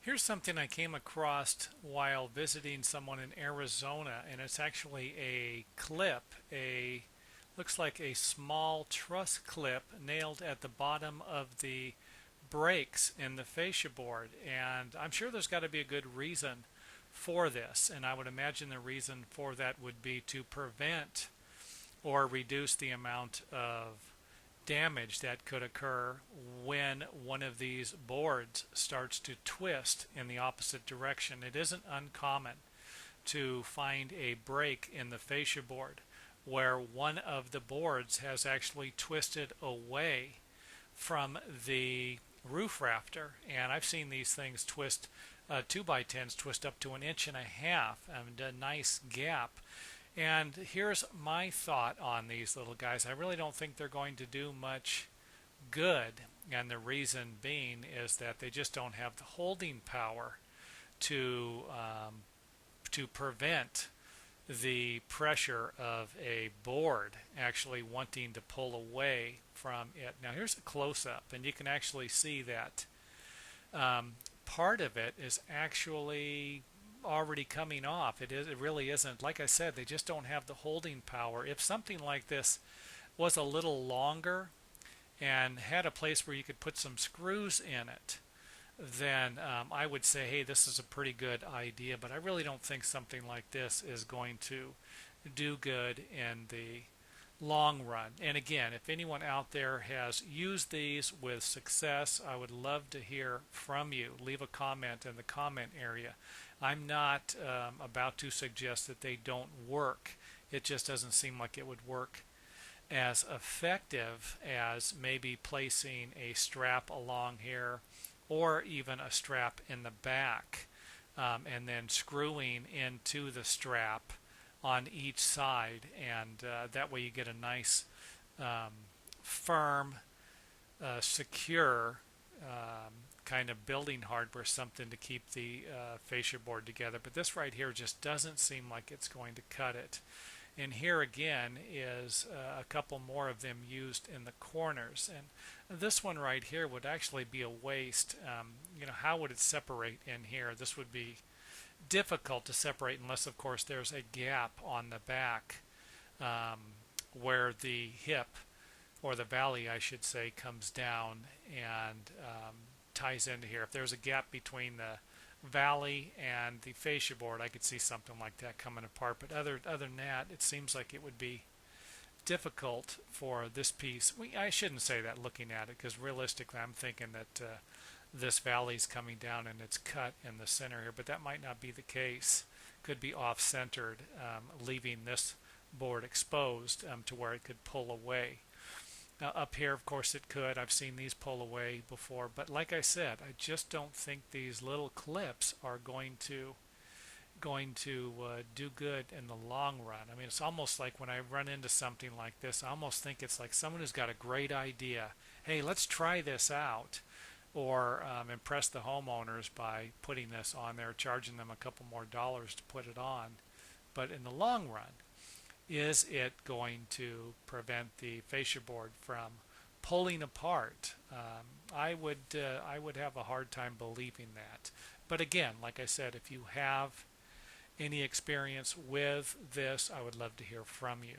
Here's something I came across while visiting someone in Arizona, and it's actually a clip, a looks like a small truss clip nailed at the bottom of the brakes in the fascia board. And I'm sure there's got to be a good reason for this, and I would imagine the reason for that would be to prevent or reduce the amount of damage that could occur when one of these boards starts to twist in the opposite direction. It isn't uncommon to find a break in the fascia board where one of the boards has actually twisted away from the roof rafter, and I've seen these things twist 2x10s twist up to an inch and a half and a nice gap. And here's my thought on these little guys. I really don't think they're going to do much good, and the reason being is that they just don't have the holding power to prevent the pressure of a board actually wanting to pull away from it. Now here's a close-up, and you can actually see that part of it is actually already coming off. It really isn't. Like I said, they just don't have the holding power. If something like this was a little longer and had a place where you could put some screws in it, then I would say, hey, this is a pretty good idea. But I really don't think something like this is going to do good in the long run. And again, if anyone out there has used these with success, I would love to hear from you. Leave a comment in the comment area. I'm not about to suggest that they don't work. It just doesn't seem like it would work as effective as maybe placing a strap along here or even a strap in the back, and then screwing into the strap on each side, and that way you get a nice firm, secure kind of building hardware, something to keep the fascia board together. But this right here just doesn't seem like it's going to cut it. And here again is a couple more of them used in the corners. And this one right here would actually be a waste. How would it separate in here? This would be difficult to separate unless, of course, there's a gap on the back um, where the hip, or the valley, I should say, comes down and ties into here. If there's a gap between the valley and the fascia board, I could see something like that coming apart. But other than that, it seems like it would be difficult for this piece. I shouldn't say that looking at it, because realistically I'm thinking that this valley's coming down and it's cut in the center here, but that might not be the case. Could be off-centered, leaving this board exposed to where it could pull away. Now up here, of course, it could. I've seen these pull away before, but like I said, I just don't think these little clips are going to do good in the long run. I mean, it's almost like when I run into something like this, I almost think it's like someone who's got a great idea. Hey, let's try this out, or impress the homeowners by putting this on there, charging them a couple more dollars to put it on. But in the long run, is it going to prevent the fascia board from pulling apart? I would have a hard time believing that. But again, like I said, if you have any experience with this, I would love to hear from you.